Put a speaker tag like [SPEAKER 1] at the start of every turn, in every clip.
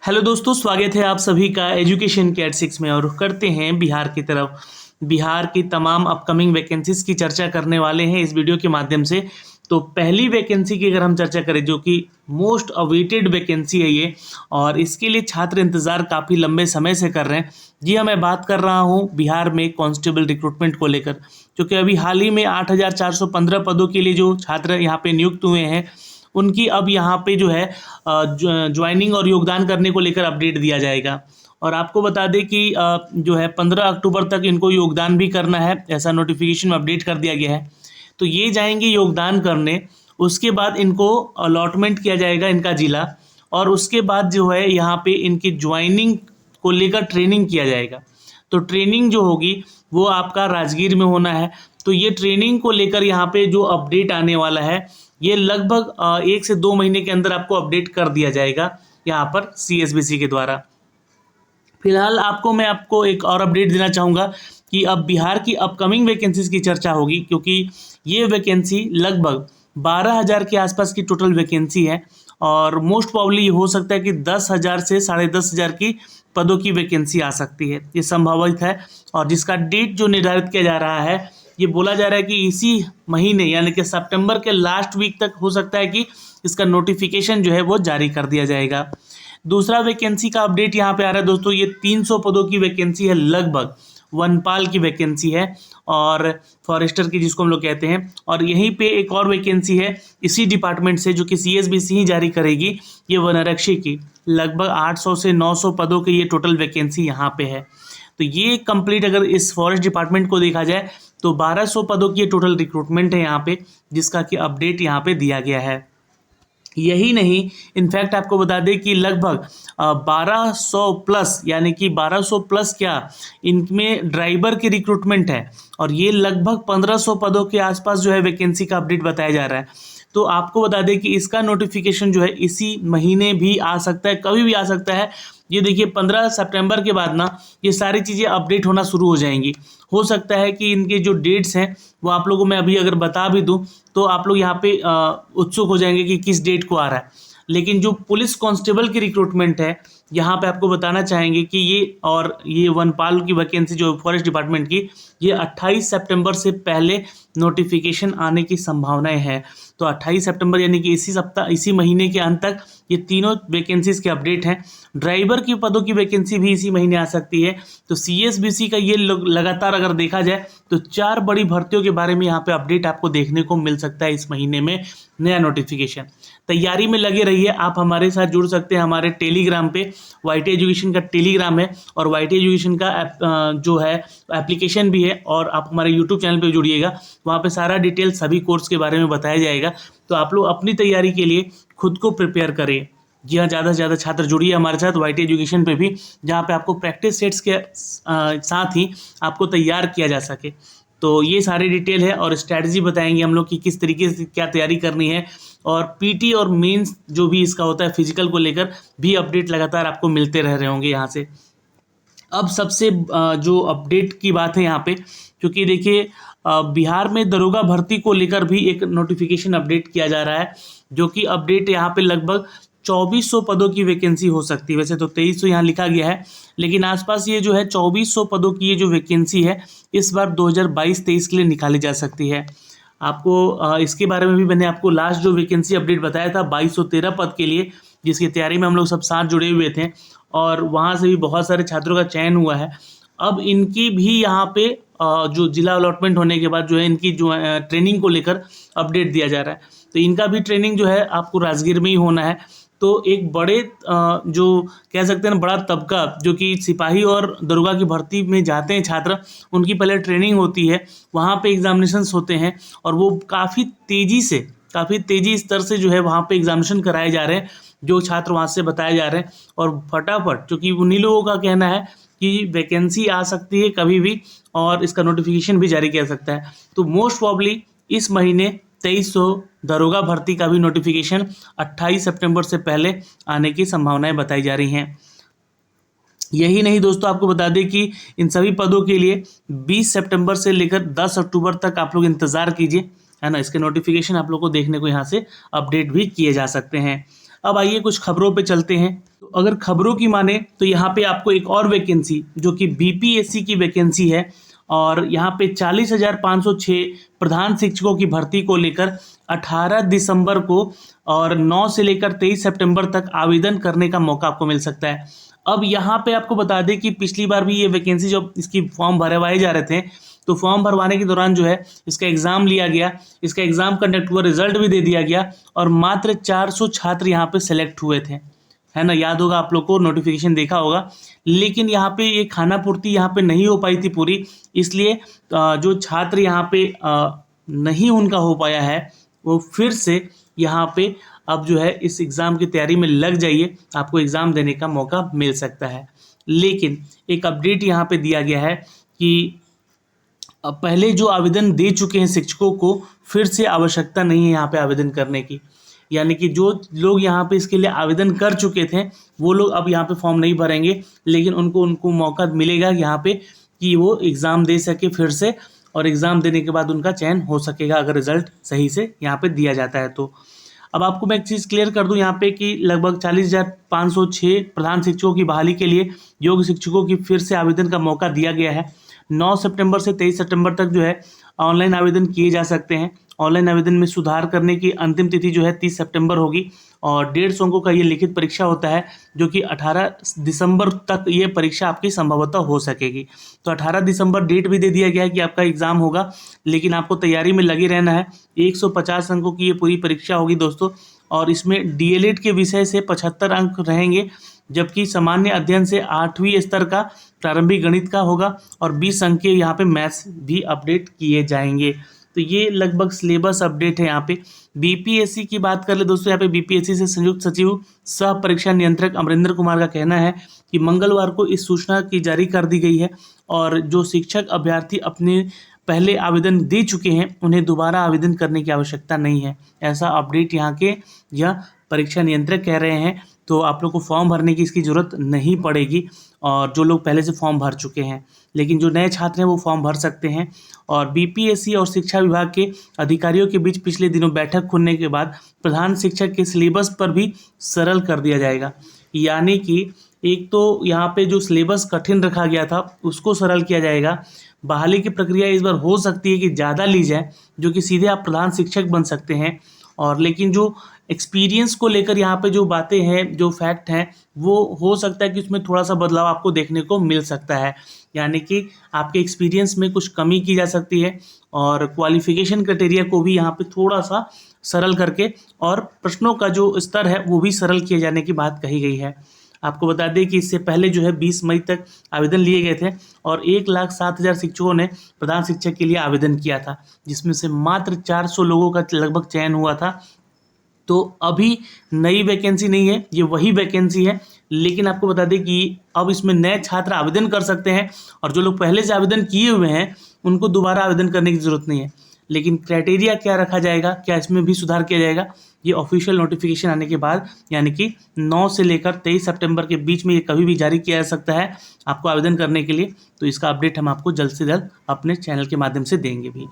[SPEAKER 1] Hello दोस्तों, स्वागत है आप सभी का एजुकेशन कैट 6 में। और करते हैं बिहार की तरफ। बिहार की तमाम अपकमिंग वैकेंसीज की चर्चा करने वाले हैं इस वीडियो के माध्यम से। तो पहली वैकेंसी की अगर हम चर्चा करें, जो कि मोस्ट अवेटेड वैकेंसी है ये, और इसके लिए छात्र इंतज़ार काफ़ी लंबे समय से कर रहे हैं। जी हाँ, मैं बात कर रहा हूँ बिहार में कांस्टेबल रिक्रूटमेंट को लेकर, क्योंकि अभी हाल ही में 8,415 पदों के लिए जो छात्र यहाँ पे नियुक्त हुए हैं, उनकी अब यहाँ पे जो है ज्वाइनिंग और योगदान करने को लेकर अपडेट दिया जाएगा। और आपको बता दें कि जो है 15 अक्टूबर तक इनको योगदान भी करना है, ऐसा नोटिफिकेशन में अपडेट कर दिया गया है। तो ये जाएंगे योगदान करने, उसके बाद इनको अलॉटमेंट किया जाएगा इनका ज़िला, और उसके बाद जो है यहाँ पे इनकी ज्वाइनिंग को लेकर ट्रेनिंग किया जाएगा। तो ट्रेनिंग जो होगी वो आपका राजगीर में होना है। तो ये ट्रेनिंग को लेकर यहाँ पे जो अपडेट आने वाला है, ये लगभग 1 से 2 महीने के अंदर आपको अपडेट कर दिया जाएगा यहाँ पर CSBC के द्वारा। फिलहाल मैं आपको एक और अपडेट देना चाहूँगा कि अब बिहार की अपकमिंग वैकेंसीज की चर्चा होगी, क्योंकि ये वैकेंसी लगभग 12,000 के आसपास की टोटल वैकेंसी है। और मोस्ट प्रॉब्ली हो सकता है कि 10,000 से 10,500 की पदों की वैकेंसी आ सकती है, ये संभावित है। और जिसका डेट जो निर्धारित किया जा रहा है, ये बोला जा रहा है कि इसी महीने यानी कि सितंबर के लास्ट वीक तक हो सकता है कि इसका नोटिफिकेशन जो है वो जारी कर दिया जाएगा। दूसरा वैकेंसी का अपडेट यहाँ पे आ रहा है दोस्तों, ये 300 पदों की वैकेंसी है, लगभग वनपाल की वैकेंसी है और फॉरेस्टर की, जिसको हम लोग कहते हैं। और यहीं पे एक और वैकेंसी है इसी डिपार्टमेंट से, जो कि CSBC ही जारी करेगी, ये वनरक्षी की। लगभग 800 से 900 पदों की ये टोटल वैकेंसी यहाँ पे है। तो ये कंप्लीट अगर इस फॉरेस्ट डिपार्टमेंट को देखा जाए तो 1200 पदों की ये टोटल रिक्रूटमेंट है यहाँ पे, जिसका कि अपडेट यहाँ पे दिया गया है। यही नहीं, इनफैक्ट आपको बता दें कि लगभग 1200 प्लस, यानी कि 1200 प्लस क्या, इनमें ड्राइवर की रिक्रूटमेंट है। और ये लगभग 1500 पदों के आसपास जो है वैकेंसी का अपडेट बताया जा रहा है। तो आपको बता दें कि इसका नोटिफिकेशन जो है इसी महीने भी आ सकता है, कभी भी आ सकता है। ये देखिए 15 सितंबर के बाद ना ये सारी चीज़ें अपडेट होना शुरू हो जाएंगी। हो सकता है कि इनके जो डेट्स हैं वो आप लोगों में अभी अगर बता भी दूं तो आप लोग यहाँ पे उत्सुक हो जाएंगे कि किस डेट को आ रहा है। लेकिन जो पुलिस कांस्टेबल की रिक्रूटमेंट है, यहाँ पे आपको बताना चाहेंगे कि ये वनपाल की वैकेंसी जो फॉरेस्ट डिपार्टमेंट की, ये 28 सितंबर से पहले नोटिफिकेशन आने की संभावनाएं हैं। तो 28 सितंबर यानी कि इसी महीने के अंत तक ये तीनों वैकेंसीज के अपडेट हैं। ड्राइवर की पदों की वैकेंसी भी इसी महीने आ सकती है। तो CSBC का ये लगातार अगर देखा जाए तो 4 बड़ी भर्तियों के बारे में यहाँ पे अपडेट आपको देखने को मिल सकता है इस महीने में, नया नोटिफिकेशन। तैयारी में लगे रहिए, आप हमारे साथ जुड़ सकते हैं हमारे टेलीग्राम पे। YT एजुकेशन का टेलीग्राम है और YT एजुकेशन का जो है एप्लीकेशन भी है। और आप हमारे YouTube चैनल पे जुड़िएगा, वहाँ पे सारा डिटेल सभी कोर्स के बारे में बताया जाएगा। तो आप लोग अपनी तैयारी के लिए खुद को प्रिपेयर करें। जी हाँ, ज़्यादा से ज़्यादा छात्र जुड़िए हमारे साथ YT एजुकेशन पे भी, जहाँ पे आपको प्रैक्टिस सेट्स के साथ ही आपको तैयार किया जा सके। तो ये सारी डिटेल है और स्ट्रैटेजी बताएंगे हम लोग कि किस तरीके से क्या तैयारी करनी है। और PT और मेंस जो भी इसका होता है फिजिकल को लेकर भी अपडेट लगातार आपको मिलते रह रहे होंगे यहाँ से। अब सबसे जो अपडेट की बात है यहाँ पे, क्योंकि देखिए बिहार में दरोगा भर्ती को लेकर भी एक नोटिफिकेशन अपडेट किया जा रहा है, जो कि अपडेट यहाँ पे लगभग 2400 पदों की वैकेंसी हो सकती है। वैसे तो 2300 यहाँ लिखा गया है, लेकिन आसपास ये जो है 2400 पदों की ये जो वैकेंसी है, इस बार 2022-23 के लिए निकाली जा सकती है। आपको इसके बारे में भी मैंने आपको लास्ट जो वैकेंसी अपडेट बताया था 2213 पद के लिए, जिसकी तैयारी में हम लोग सब साथ जुड़े हुए थे और वहाँ से भी बहुत सारे छात्रों का चयन हुआ है। अब इनकी भी यहाँ पे जो जिला अलॉटमेंट होने के बाद जो है इनकी जो ट्रेनिंग को लेकर अपडेट दिया जा रहा है। तो इनका भी ट्रेनिंग जो है आपको राजगीर में ही होना है। तो एक बड़े जो कह सकते हैं बड़ा तबका, जो कि सिपाही और दरोगा की भर्ती में जाते हैं छात्र, उनकी पहले ट्रेनिंग होती है, वहाँ पे एग्जामिनेशंस होते हैं और वो काफ़ी तेज़ी स्तर से जो है वहाँ पे एग्जामिनेशन कराए जा रहे हैं, जो छात्र वहाँ से बताए जा रहे हैं। और फटाफट, क्योंकि उन्हीं लोगों का कहना है कि वैकेंसी आ सकती है कभी भी और इसका नोटिफिकेशन भी जारी किया सकता है। तो मोस्ट प्रॉब्ली इस महीने 2300 दरोगा भर्ती का भी नोटिफिकेशन 28 सितंबर से पहले आने की संभावनाएं बताई जा रही हैं। यही नहीं दोस्तों, आपको बता दें कि इन सभी पदों के लिए 20 सितंबर से लेकर 10 अक्टूबर तक आप लोग इंतज़ार कीजिए, है ना। इसके नोटिफिकेशन आप लोग को देखने को यहाँ से अपडेट भी किए जा सकते हैं। अब आइए कुछ खबरों पे चलते हैं। तो अगर खबरों की माने तो यहाँ पे आपको एक और वैकेंसी जो कि बीपीएससी की वैकेंसी है, और यहाँ पे 40,506 प्रधान शिक्षकों की भर्ती को लेकर 18 दिसंबर को और 9 से लेकर 23 सितंबर तक आवेदन करने का मौका आपको मिल सकता है। अब यहाँ पे आपको बता दें कि पिछली बार भी ये वैकेंसी जब इसकी फॉर्म भरवाए जा रहे थे, तो फॉर्म भरवाने के दौरान जो है इसका एग्ज़ाम लिया गया, इसका एग्ज़ाम कंडक्ट हुआ, रिजल्ट भी दे दिया गया और मात्र 400 छात्र यहाँ पे सेलेक्ट हुए थे, है ना। याद होगा आप लोग को, नोटिफिकेशन देखा होगा। लेकिन यहाँ पे ये खाना पूर्ति यहाँ पे नहीं हो पाई थी पूरी, इसलिए जो छात्र यहाँ पे नहीं उनका हो पाया है वो फिर से यहाँ पे अब जो है इस एग्ज़ाम की तैयारी में लग जाइए, आपको एग्ज़ाम देने का मौका मिल सकता है। लेकिन एक अपडेट यहाँ पे दिया गया है कि पहले जो आवेदन दे चुके हैं शिक्षकों को फिर से आवश्यकता नहीं है यहाँ पे आवेदन करने की, यानी कि जो लोग यहाँ पे इसके लिए आवेदन कर चुके थे वो लोग अब यहाँ पे फॉर्म नहीं भरेंगे, लेकिन उनको मौका मिलेगा यहाँ पे कि वो एग्ज़ाम दे सके फिर से, और एग्ज़ाम देने के बाद उनका चयन हो सकेगा अगर रिजल्ट सही से यहाँ पे दिया जाता है तो। अब आपको मैं एक चीज़ क्लियर कर दूं यहाँ पे कि लगभग 40,506 प्रधान शिक्षकों की बहाली के लिए योग्य शिक्षकों की फिर से आवेदन का मौका दिया गया है। 9 सितंबर से 23 सितंबर तक जो है ऑनलाइन आवेदन किए जा सकते हैं। ऑनलाइन आवेदन में सुधार करने की अंतिम तिथि जो है 30 सितंबर होगी, और 150 अंकों का ये लिखित परीक्षा होता है जो कि 18 दिसंबर तक ये परीक्षा आपकी संभवतः हो सकेगी। तो 18 दिसंबर डेट भी दे दिया गया है कि आपका एग्ज़ाम होगा, लेकिन आपको तैयारी में लगे रहना है। 150 अंकों की ये पूरी परीक्षा होगी दोस्तों, और इसमें डीएलएड के विषय से 75 अंक रहेंगे, जबकि सामान्य अध्ययन से 8वीं स्तर का प्रारंभिक गणित का होगा और 20 अंक के यहाँ पे मैथ्स भी अपडेट किए जाएंगे। तो ये लगभग सिलेबस अपडेट है यहाँ पे। बीपीएससी की बात कर ले दोस्तों, यहाँ पे बीपीएससी से संयुक्त सचिव सह परीक्षा नियंत्रक अमरिंदर कुमार का कहना है कि मंगलवार को इस सूचना की जारी कर दी गई है, और जो शिक्षक अभ्यर्थी अपने पहले आवेदन दे चुके हैं उन्हें दोबारा आवेदन करने की आवश्यकता नहीं है। ऐसा अपडेट यहाँ के यह परीक्षा नियंत्रक कह रहे हैं। तो आप लोग को फॉर्म भरने की इसकी ज़रूरत नहीं पड़ेगी, और जो लोग पहले से फॉर्म भर चुके हैं, लेकिन जो नए छात्र हैं वो फॉर्म भर सकते हैं। और बीपीएससी और शिक्षा विभाग के अधिकारियों के बीच पिछले दिनों बैठक खुलने के बाद प्रधान शिक्षक के सिलेबस पर भी सरल कर दिया जाएगा, यानी कि एक तो यहाँ पे जो सिलेबस कठिन रखा गया था उसको सरल किया जाएगा। बहाली की प्रक्रिया इस बार हो सकती है कि ज़्यादा ली जाए, जो कि सीधे आप प्रधान शिक्षक बन सकते हैं। और लेकिन जो एक्सपीरियंस को लेकर यहाँ पे जो बातें हैं, जो फैक्ट हैं, वो हो सकता है कि उसमें थोड़ा सा बदलाव आपको देखने को मिल सकता है, यानी कि आपके एक्सपीरियंस में कुछ कमी की जा सकती है, और क्वालिफिकेशन क्राइटेरिया को भी यहाँ पे थोड़ा सा सरल करके और प्रश्नों का जो स्तर है वो भी सरल किए जाने की बात कही गई है। आपको बता दें कि इससे पहले जो है 20 मई तक आवेदन लिए गए थे, और 1,07,000 शिक्षकों ने प्रधान शिक्षक के लिए आवेदन किया था, जिसमें से मात्र 400 लोगों का लगभग चयन हुआ था। तो अभी नई वैकेंसी नहीं है, ये वही वैकेंसी है, लेकिन आपको बता दें कि अब इसमें नए छात्र आवेदन कर सकते हैं, और जो लोग पहले से आवेदन किए हुए हैं उनको दोबारा आवेदन करने की ज़रूरत नहीं है। लेकिन क्राइटेरिया क्या रखा जाएगा, क्या इसमें भी सुधार किया जाएगा, ये ऑफिशियल नोटिफिकेशन आने के बाद, यानी कि 9 से लेकर 23 सितंबर के बीच में ये कभी भी जारी किया जा सकता है आपको आवेदन करने के लिए। तो इसका अपडेट हम आपको जल्द से जल्द अपने चैनल के माध्यम से देंगे भी।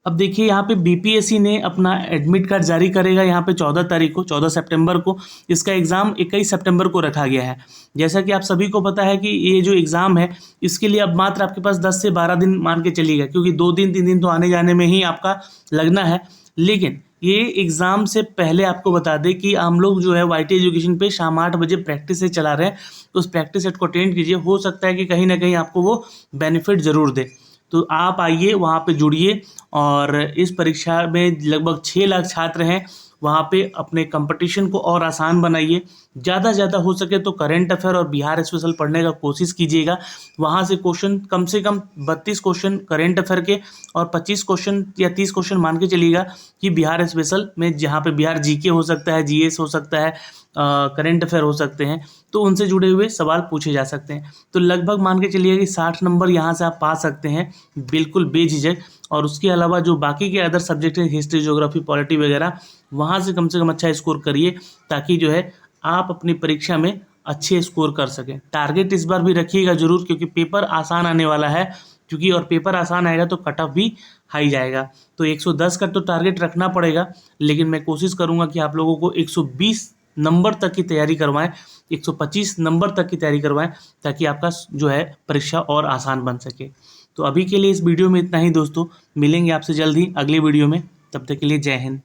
[SPEAKER 1] अब देखिए यहाँ पे बीपीएससी ने अपना एडमिट कार्ड जारी करेगा यहाँ पे 14 तारीख को, 14 सितंबर को। इसका एग्ज़ाम 21 सितंबर को रखा गया है। जैसा कि आप सभी को पता है कि ये जो एग्ज़ाम है इसके लिए अब मात्र आपके पास 10 से 12 दिन मान के चलिएगा, क्योंकि 2 दिन 3 दिन तो आने जाने में ही आपका लगना है। लेकिन ये एग्ज़ाम से पहले आपको बता दें कि हम लोग जो है YT एजुकेशन पे शाम 8 बजे प्रैक्टिस सेट चला रहे हैं, तो उस प्रैक्टिस सेट को अटेंड कीजिए। हो सकता है कि कहीं ना कहीं आपको वो बेनिफिट ज़रूर दे। तो आप आइए, वहाँ पे जुड़िए, और इस परीक्षा में लगभग 6 लाख छात्र हैं, वहाँ पे अपने कंपटीशन को और आसान बनाइए। ज़्यादा से ज़्यादा हो सके तो करंट अफेयर और बिहार स्पेशल पढ़ने का कोशिश कीजिएगा। वहाँ से क्वेश्चन कम से कम 32 क्वेश्चन करंट अफेयर के और 25 क्वेश्चन या 30 क्वेश्चन मान के चलिएगा कि बिहार स्पेशल में, जहाँ पे बिहार जीके हो सकता है, जीएस हो सकता है, करंट अफेयर हो सकते हैं, तो उनसे जुड़े हुए सवाल पूछे जा सकते हैं। तो लगभग मान के चलिए कि 60 नंबर यहाँ से आप पा सकते हैं बिल्कुल बेझिझक। और उसके अलावा जो बाकी के अदर सब्जेक्ट हैं, हिस्ट्री, ज्योग्राफी, पॉलिटी वगैरह, वहाँ से कम अच्छा स्कोर करिए, ताकि जो है आप अपनी परीक्षा में अच्छे स्कोर कर सकें। टारगेट इस बार भी रखिएगा ज़रूर, क्योंकि पेपर आसान आने वाला है, क्योंकि और पेपर आसान आएगा तो कट ऑफ भी हाई जाएगा। तो 110 का तो टारगेट रखना पड़ेगा, लेकिन मैं कोशिश करूँगा कि आप लोगों को 120 नंबर तक की तैयारी करवाएं, 125 नंबर तक की तैयारी करवाएं, ताकि आपका जो है परीक्षा और आसान बन सके। तो अभी के लिए इस वीडियो में इतना ही दोस्तों, मिलेंगे आपसे जल्द ही अगले वीडियो में। तब तक के लिए जय हिंद।